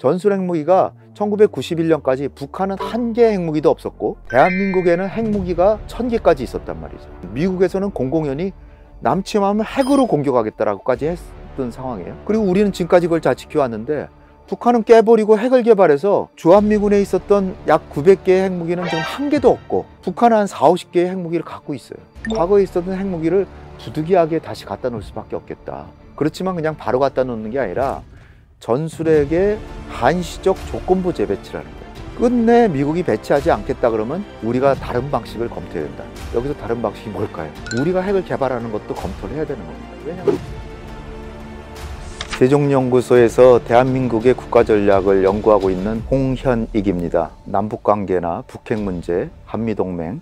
전술 핵무기가 1991년까지 북한은 한 개의 핵무기도 없었고 대한민국에는 핵무기가 1000개까지 있었단 말이죠. 미국에서는 공공연히 남침하면 핵으로 공격하겠다라고까지 했던 상황이에요. 그리고 우리는 지금까지 그걸 잘 지켜왔는데 북한은 깨버리고 핵을 개발해서 주한미군에 있었던 약 900개의 핵무기는 지금 한 개도 없고 북한은 한 40, 50개의 핵무기를 갖고 있어요. 과거에 있었던 핵무기를 부득이하게 다시 갖다 놓을 수밖에 없겠다. 그렇지만 그냥 바로 갖다 놓는 게 아니라 전술핵의 한시적 조건부 재배치라는 거예요. 끝내 미국이 배치하지 않겠다 그러면 우리가 다른 방식을 검토해야 된다. 여기서 다른 방식이 뭘까요? 우리가 핵을 개발하는 것도 검토를 해야 되는 겁니다. 왜냐하면 세종연구소에서 대한민국의 국가전략을 연구하고 있는 홍현익입니다. 남북관계나 북핵 문제, 한미동맹,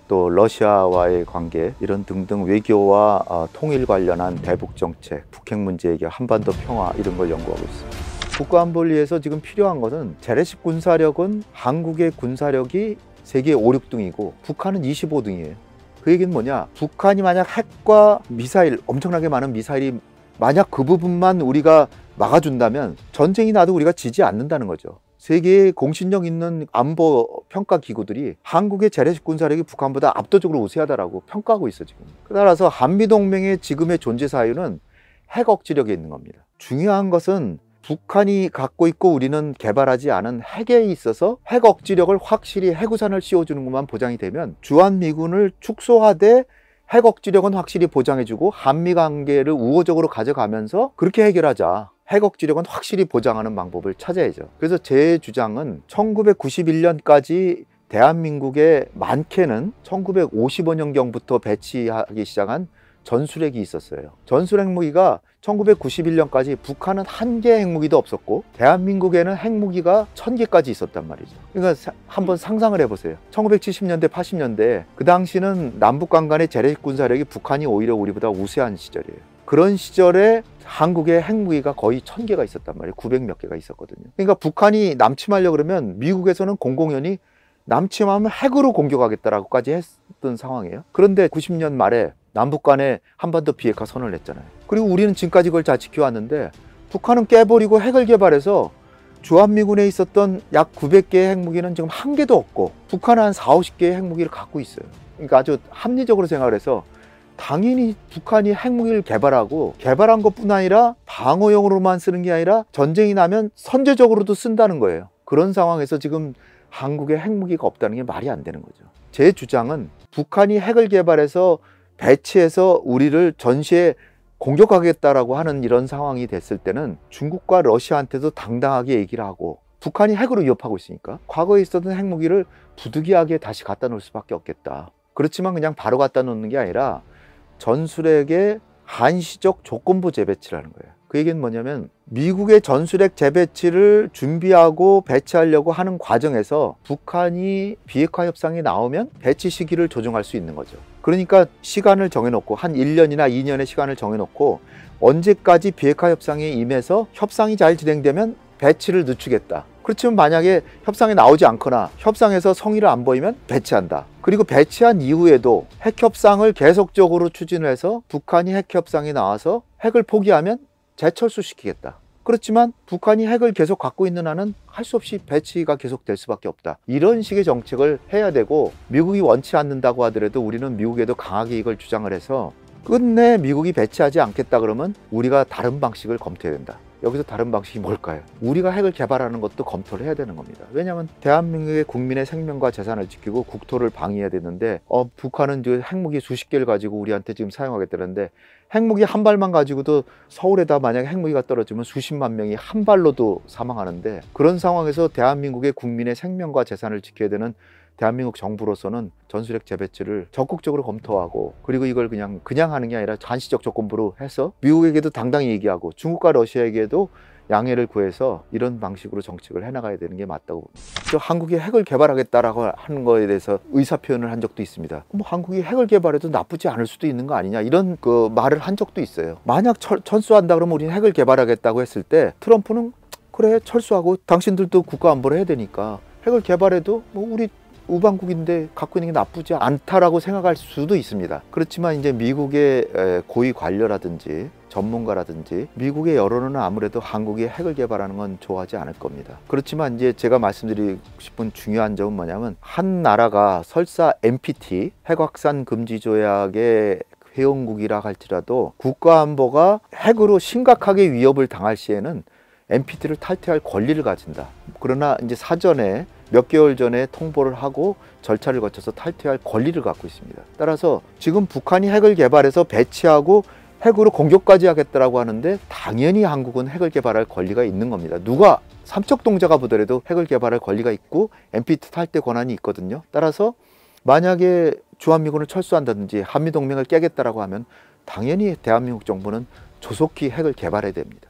또 러시아와의 관계 이런 등등 외교와 통일 관련한 대북정책, 북핵 문제 해결, 한반도 평화 이런 걸 연구하고 있습니다. 국가안보리에서 지금 필요한 것은 재래식 군사력은 한국의 군사력이 세계 5, 6등이고 북한은 25등이에요. 그 얘기는 뭐냐? 북한이 만약 핵과 미사일, 엄청나게 많은 미사일이 만약 그 부분만 우리가 막아준다면 전쟁이 나도 우리가 지지 않는다는 거죠. 세계에 공신력 있는 안보 평가 기구들이 한국의 재래식 군사력이 북한보다 압도적으로 우세하다라고 평가하고 있어 지금. 따라서 한미동맹의 지금의 존재 사유는 핵 억지력에 있는 겁니다. 중요한 것은 북한이 갖고 있고 우리는 개발하지 않은 핵에 있어서 핵 억지력을 확실히 해구산을 씌워주는 것만 보장이 되면 주한미군을 축소하되 핵 억지력은 확실히 보장해주고 한미관계를 우호적으로 가져가면서 그렇게 해결하자. 핵 억지력은 확실히 보장하는 방법을 찾아야죠. 그래서 제 주장은 1991년까지 대한민국의 많게는 1955년경부터 배치하기 시작한 전술핵이 있었어요. 전술핵 무기가 1991년까지 북한은 한 개의 핵무기도 없었고 대한민국에는 핵무기가 1000개까지 있었단 말이죠. 그러니까 한번 상상을 해보세요. 1970년대, 80년대 그 당시는 남북간 간의 재래식 군사력이 북한이 오히려 우리보다 우세한 시절이에요. 그런 시절에 한국의 핵무기가 거의 1000개가 있었단 말이에요. 900 몇 개가 있었거든요. 그러니까 북한이 남침하려고 그러면 미국에서는 공공연히 남침하면 핵으로 공격하겠다라고까지 했던 상황이에요. 그런데 90년 말에 남북 간에 한반도 비핵화 선언을 했잖아요. 그리고 우리는 지금까지 그걸 잘 지켜왔는데 북한은 깨버리고 핵을 개발해서 주한미군에 있었던 약 900개의 핵무기는 지금 한 개도 없고 북한은 한 40, 50개의 핵무기를 갖고 있어요. 그러니까 아주 합리적으로 생각을 해서 당연히 북한이 핵무기를 개발한 것뿐 아니라 방어용으로만 쓰는 게 아니라 전쟁이 나면 선제적으로도 쓴다는 거예요. 그런 상황에서 지금 한국에 핵무기가 없다는 게 말이 안 되는 거죠. 제 주장은 북한이 핵을 개발해서 배치해서 우리를 전시에 공격하겠다라고 하는 이런 상황이 됐을 때는 중국과 러시아한테도 당당하게 얘기를 하고 북한이 핵으로 위협하고 있으니까 과거에 있었던 핵무기를 부득이하게 다시 갖다 놓을 수밖에 없겠다. 그렇지만 그냥 바로 갖다 놓는 게 아니라 전술핵의 한시적 조건부 재배치라는 거예요. 그 얘기는 뭐냐면 미국의 전술핵 재배치를 준비하고 배치하려고 하는 과정에서 북한이 비핵화 협상이 나오면 배치 시기를 조정할 수 있는 거죠. 그러니까 시간을 정해놓고 한 1년이나 2년의 시간을 정해놓고 언제까지 비핵화 협상에 임해서 협상이 잘 진행되면 배치를 늦추겠다. 그렇지만 만약에 협상이 나오지 않거나 협상에서 성의를 안 보이면 배치한다. 그리고 배치한 이후에도 핵협상을 계속적으로 추진해서 북한이 핵협상이 나와서 핵을 포기하면 재철수시키겠다. 그렇지만 북한이 핵을 계속 갖고 있는 한은 할 수 없이 배치가 계속될 수밖에 없다. 이런 식의 정책을 해야 되고 미국이 원치 않는다고 하더라도 우리는 미국에도 강하게 이걸 주장을 해서 끝내 미국이 배치하지 않겠다 그러면 우리가 다른 방식을 검토해야 된다. 여기서 다른 방식이 뭘까요? 우리가 핵을 개발하는 것도 검토를 해야 되는 겁니다. 왜냐하면 대한민국의 국민의 생명과 재산을 지키고 국토를 방위해야 되는데 북한은 핵무기 수십 개를 가지고 우리한테 지금 사용하겠다는데 핵무기 한 발만 가지고도 서울에다 만약에 핵무기가 떨어지면 수십만 명이 한 발로도 사망하는데 그런 상황에서 대한민국의 국민의 생명과 재산을 지켜야 되는 대한민국 정부로서는 전술핵 재배치를 적극적으로 검토하고 그리고 이걸 그냥 하는 게 아니라 한시적 조건부로 해서 미국에게도 당당히 얘기하고 중국과 러시아에게도 양해를 구해서 이런 방식으로 정책을 해나가야 되는 게 맞다고 봅니다. 저 한국이 핵을 개발하겠다라고 하는 거에 대해서 의사표현을 한 적도 있습니다. 뭐 한국이 핵을 개발해도 나쁘지 않을 수도 있는 거 아니냐 이런 말을 한 적도 있어요. 만약 철수한다 그러면 우리는 핵을 개발하겠다고 했을 때 트럼프는 그래 철수하고 당신들도 국가안보를 해야 되니까 핵을 개발해도 뭐 우리 우방국인데 갖고 있는 게 나쁘지 않다라고 생각할 수도 있습니다. 그렇지만 이제 미국의 고위 관료라든지 전문가라든지 미국의 여론은 아무래도 한국이 핵을 개발하는 건 좋아하지 않을 겁니다. 그렇지만 이제 제가 말씀드리고 싶은 중요한 점은 뭐냐면, 한 나라가 설사 NPT 핵 확산 금지 조약의 회원국이라 할지라도 국가안보가 핵으로 심각하게 위협을 당할 시에는 NPT를 탈퇴할 권리를 가진다. 그러나 이제 사전에 몇 개월 전에 통보를 하고 절차를 거쳐서 탈퇴할 권리를 갖고 있습니다. 따라서 지금 북한이 핵을 개발해서 배치하고 핵으로 공격까지 하겠다라고 하는데, 당연히 한국은 핵을 개발할 권리가 있는 겁니다. 누가 삼척동자가 보더라도 핵을 개발할 권리가 있고 NPT 탈퇴 권한이 있거든요. 따라서 만약에 주한미군을 철수한다든지 한미동맹을 깨겠다라고 하면 당연히 대한민국 정부는 조속히 핵을 개발해야 됩니다.